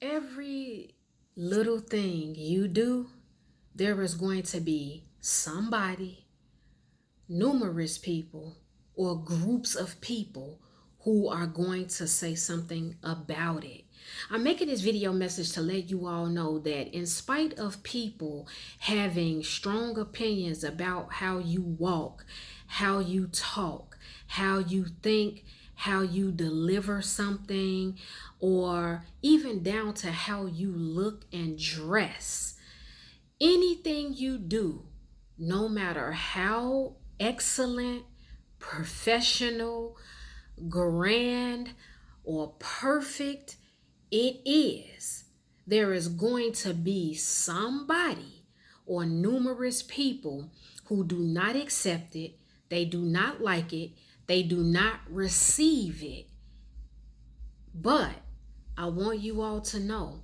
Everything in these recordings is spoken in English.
Every little thing you do, there is going to be somebody, numerous people, or groups of people who are going to say something about it. I'm making this video message to let you all know that in spite of people having strong opinions about how you walk, how you talk, how you think, how you deliver something, or even down to how you look and dress, anything you do, no matter how excellent, professional, grand, or perfect it is, there is going to be somebody or numerous people who do not accept it, they do not like it, they do not receive it. But I want you all to know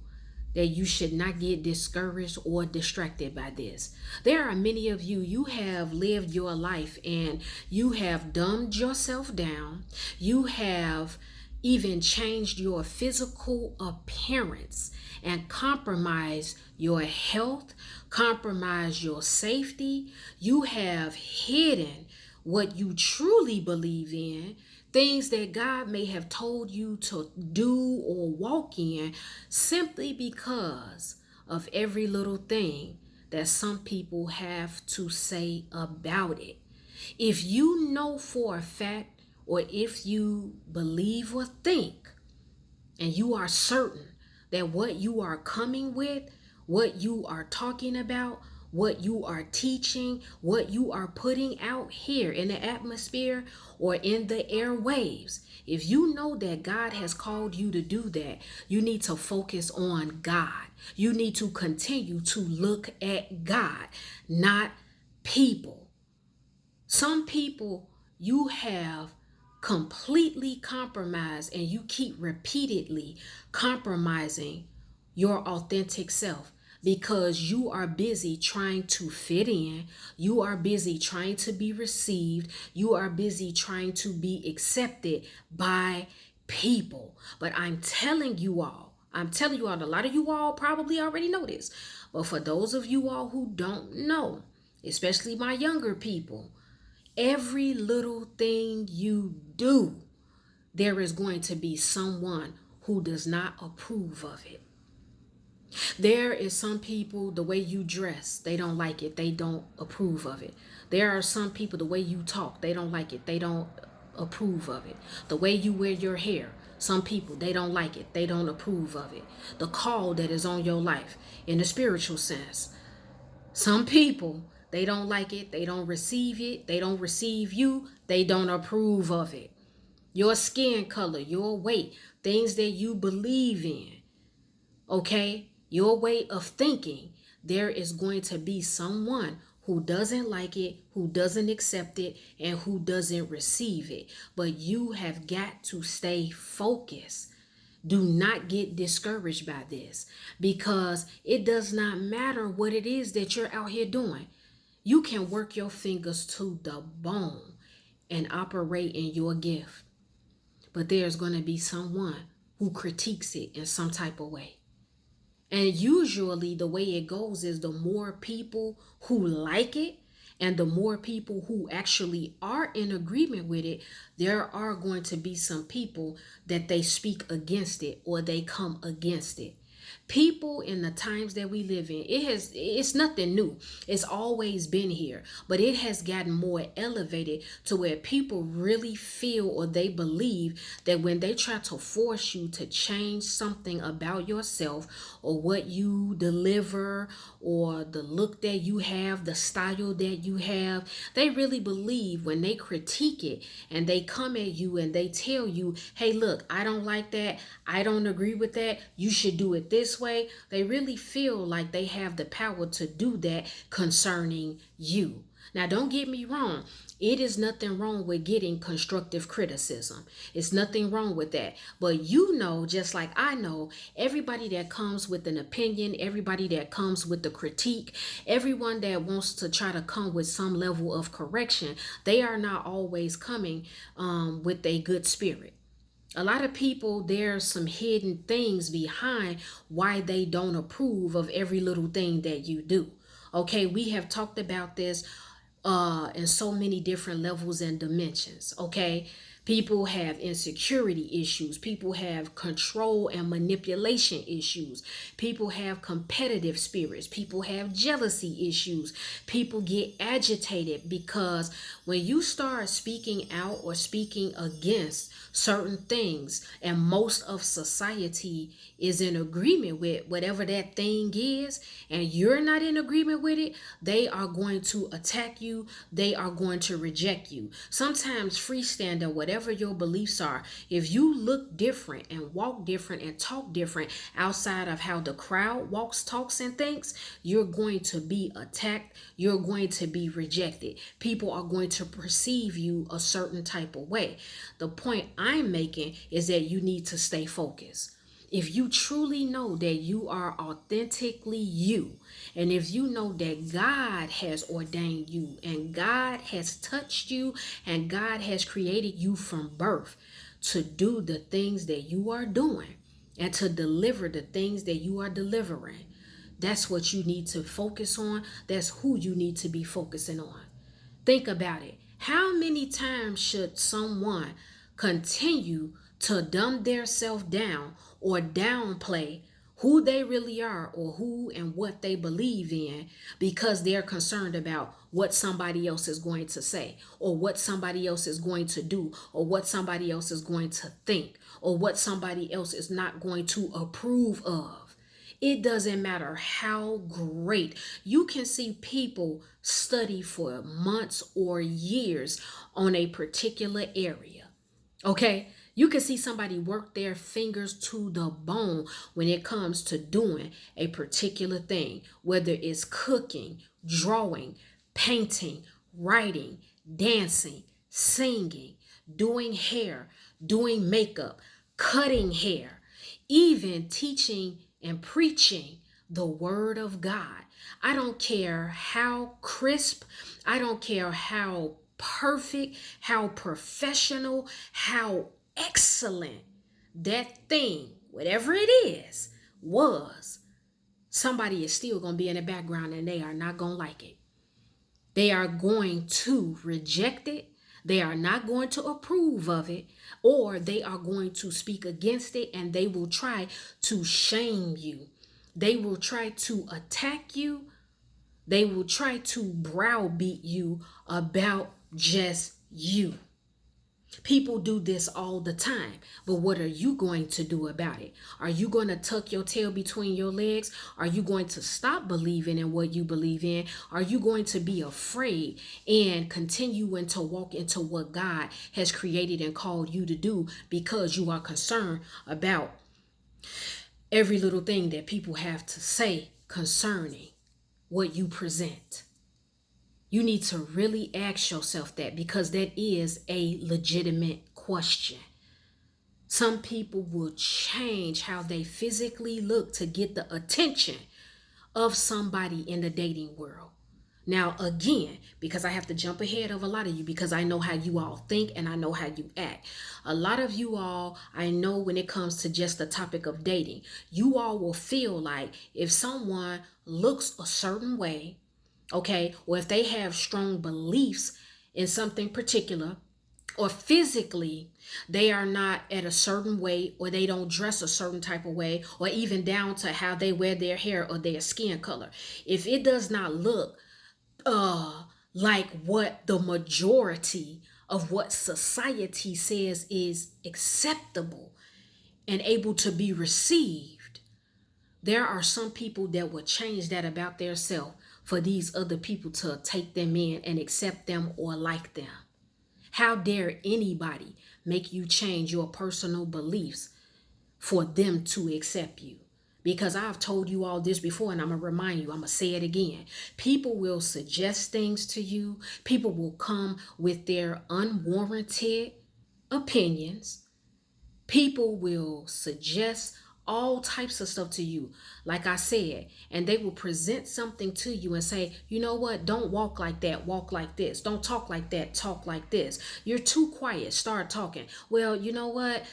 that you should not get discouraged or distracted by this. There are many of you, you have lived your life and you have dumbed yourself down. You have even changed your physical appearance and compromised your health, compromised your safety. You have hidden what you truly believe in, things that God may have told you to do or walk in, simply because of every little thing that some people have to say about it. If you know for a fact, or if you believe or think, and you are certain that what you are coming with, what you are talking about, what you are teaching, what you are putting out here in the atmosphere or in the airwaves, if you know that God has called you to do that, you need to focus on God. You need to continue to look at God, not people. Some people you have completely compromised, and you keep repeatedly compromising your authentic self because you are busy trying to fit in. You are busy trying to be received. You are busy trying to be accepted by people. But I'm telling you all, a lot of you all probably already know this. But for those of you all who don't know, especially my younger people, every little thing you do, there is going to be someone who does not approve of it. There is some people, the way you dress, they don't like it. They don't approve of it. There are some people, the way you talk, they don't like it. They don't approve of it. The way you wear your hair, some people, they don't like it. They don't approve of it. The call that is on your life in the spiritual sense, some people, they don't like it, they don't receive it, they don't receive you, they don't approve of it. Your skin color, your weight, things that you believe in, okay? Your way of thinking, there is going to be someone who doesn't like it, who doesn't accept it, and who doesn't receive it. But you have got to stay focused. Do not get discouraged by this, because it does not matter what it is that you're out here doing. You can work your fingers to the bone and operate in your gift, but there's going to be someone who critiques it in some type of way. And usually the way it goes is the more people who like it and the more people who actually are in agreement with it, there are going to be some people that they speak against it or they come against it. People in the times that we live in, it's nothing new. It's always been here, but it has gotten more elevated to where people really feel or they believe that when they try to force you to change something about yourself or what you deliver or the look that you have, the style that you have, they really believe when they critique it and they come at you and they tell you, hey, look, I don't like that. I don't agree with that. You should do it this way. They really feel like they have the power to do that concerning you. Now, don't get me wrong. It is nothing wrong with getting constructive criticism. It's nothing wrong with that. But you know, just like I know, everybody that comes with an opinion, everybody that comes with the critique, everyone that wants to try to come with some level of correction, they are not always coming with a good spirit. A lot of people, there's some hidden things behind why they don't approve of every little thing that you do. Okay, we have talked about this in so many different levels and dimensions. Okay, people have insecurity issues, people have control and manipulation issues, people have competitive spirits, people have jealousy issues, people get agitated because when you start speaking out or speaking against certain things, and most of society is in agreement with whatever that thing is, and you're not in agreement with it, they are going to attack you, they are going to reject you. Sometimes freestanding, whatever your beliefs are, if you look different and walk different and talk different outside of how the crowd walks, talks, and thinks, you're going to be attacked, you're going to be rejected. People are going to perceive you a certain type of way. The point I'm making is that you need to stay focused. If you truly know that you are authentically you, and if you know that God has ordained you, and God has touched you, and God has created you from birth to do the things that you are doing and to deliver the things that you are delivering, that's what you need to focus on. That's who you need to be focusing on. Think about it. How many times should someone continue to dumb themselves down or downplay who they really are or who and what they believe in because they're concerned about what somebody else is going to say or what somebody else is going to do or what somebody else is going to think or what somebody else is not going to approve of? It doesn't matter how great. You can see people study for months or years on a particular area. Okay? You can see somebody work their fingers to the bone when it comes to doing a particular thing, whether it's cooking, drawing, painting, writing, dancing, singing, doing hair, doing makeup, cutting hair, even teaching and preaching the word of God. I don't care how crisp, I don't care how perfect, how professional, how excellent that thing, whatever it is, was. Somebody is still going to be in the background and they are not going to like it. They are going to reject it. They are not going to approve of it, or they are going to speak against it, and they will try to shame you. They will try to attack you. They will try to browbeat you about just you. People do this all the time, but what are you going to do about it? Are you going to tuck your tail between your legs? Are you going to stop believing in what you believe in? Are you going to be afraid and continuing to walk into what God has created and called you to do because you are concerned about every little thing that people have to say concerning what you present? You need to really ask yourself that, because that is a legitimate question. Some people will change how they physically look to get the attention of somebody in the dating world. Now, again, because I have to jump ahead of a lot of you because I know how you all think and I know how you act. A lot of you all, I know when it comes to just the topic of dating, you all will feel like if someone looks a certain way, okay, or if they have strong beliefs in something particular, or physically they are not at a certain way, or they don't dress a certain type of way, or even down to how they wear their hair or their skin color, if it does not look like what the majority of what society says is acceptable and able to be received, there are some people that will change that about their self for these other people to take them in and accept them or like them. How dare anybody make you change your personal beliefs for them to accept you? Because I've told you all this before, and I'm going to remind you, I'm going to say it again. People will suggest things to you. People will come with their unwarranted opinions. People will suggest all types of stuff to you, like I said, and they will present something to you and say, you know what, don't walk like that, walk like this. Don't talk like that, talk like this. You're too quiet, start talking. Well, you know what,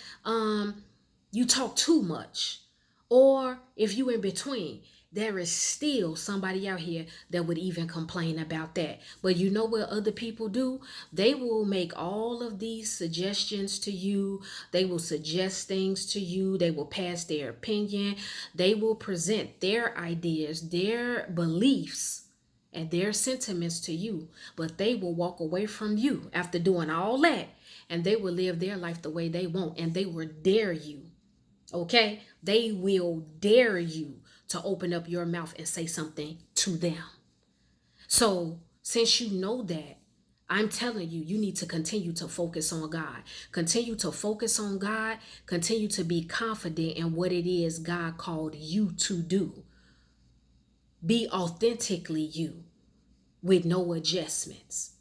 you talk too much. Or if you in between, there is still somebody out here that would even complain about that. But you know what other people do? They will make all of these suggestions to you. They will suggest things to you. They will pass their opinion. They will present their ideas, their beliefs, and their sentiments to you. But they will walk away from you after doing all that, and they will live their life the way they want, and they will dare you. Okay? They will dare you to open up your mouth and say something to them. So, since you know that, I'm telling you, you need to continue to focus on God. Continue to focus on God. Continue to be confident in what it is God called you to do. Be authentically you with no adjustments.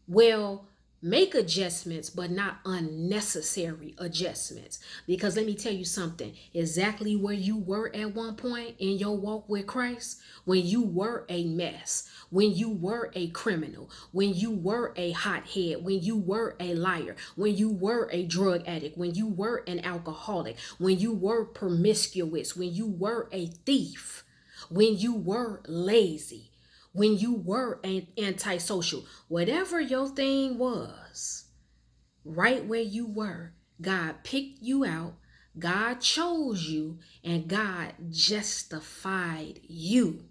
Well, make adjustments, but not unnecessary adjustments. Because let me tell you something, exactly where you were at one point in your walk with Christ, when you were a mess, when you were a criminal, when you were a hothead, when you were a liar, when you were a drug addict, when you were an alcoholic, when you were promiscuous, when you were a thief, when you were lazy, when you were antisocial, whatever your thing was, right where you were, God picked you out, God chose you, and God justified you.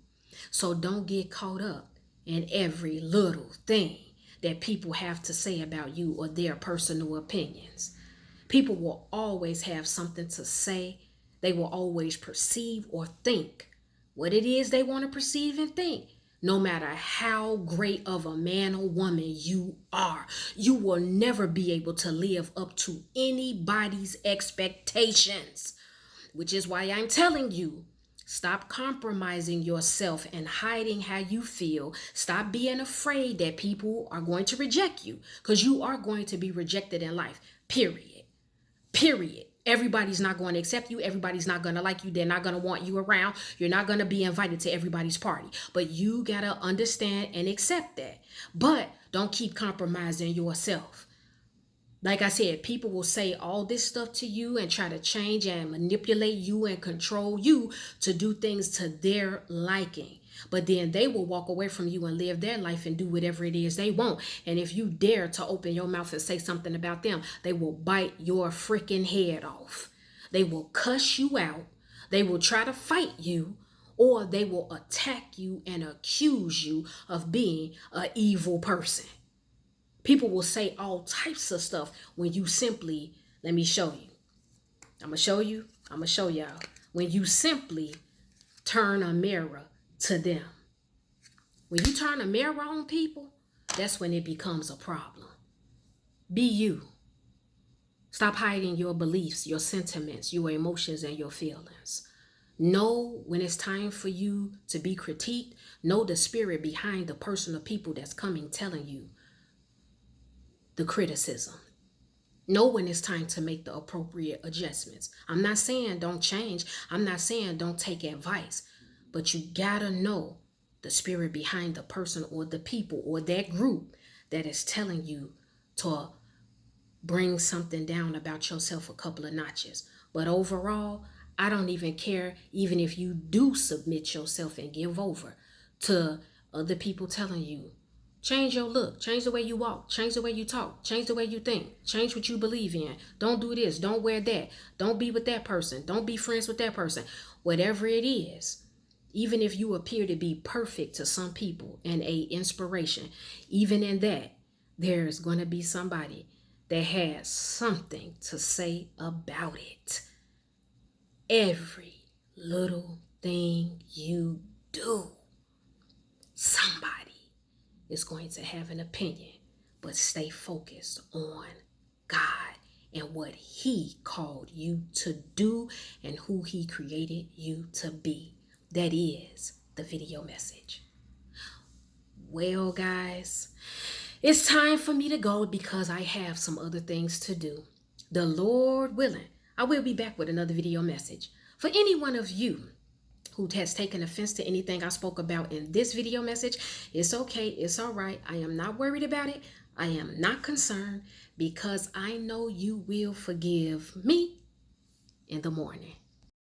So don't get caught up in every little thing that people have to say about you or their personal opinions. People will always have something to say. They will always perceive or think what it is they want to perceive and think. No matter how great of a man or woman you are, you will never be able to live up to anybody's expectations, which is why I'm telling you, stop compromising yourself and hiding how you feel. Stop being afraid that people are going to reject you, because you are going to be rejected in life, period. Period. Everybody's not going to accept you. Everybody's not going to like you. They're not going to want you around. You're not going to be invited to everybody's party. But you got to understand and accept that. But don't keep compromising yourself. Like I said, people will say all this stuff to you and try to change and manipulate you and control you to do things to their liking. But then they will walk away from you and live their life and do whatever it is they want. And if you dare to open your mouth and say something about them, they will bite your freaking head off. They will cuss you out. They will try to fight you, or they will attack you and accuse you of being an evil person. People will say all types of stuff when you simply, let me show you. I'm going to show you. I'm going to show y'all. When you simply turn a mirror to them. When you turn a mirror on people, that's when it becomes a problem. Be you. Stop hiding your beliefs, your sentiments, your emotions, and your feelings. Know when it's time for you to be critiqued. Know the spirit behind the person or people that's coming telling you the criticism. Know when it's time to make the appropriate adjustments. I'm not saying don't change. I'm not saying don't take advice. But you gotta know the spirit behind the person or the people or that group that is telling you to bring something down about yourself a couple of notches. But overall, I don't even care, even if you do submit yourself and give over to other people telling you, change your look, change the way you walk, change the way you talk, change the way you think, change what you believe in. Don't do this, don't wear that, don't be with that person, don't be friends with that person. Whatever it is, even if you appear to be perfect to some people and a inspiration, even in that, there's going to be somebody that has something to say about it. Every little thing you do, somebody is going to have an opinion, but stay focused on God and what He called you to do and who He created you to be. That is the video message. Well, guys, it's time for me to go because I have some other things to do. The Lord willing, I will be back with another video message. For any one of you who has taken offense to anything I spoke about in this video message, it's okay, it's all right. I am not worried about it. I am not concerned because I know you will forgive me in the morning.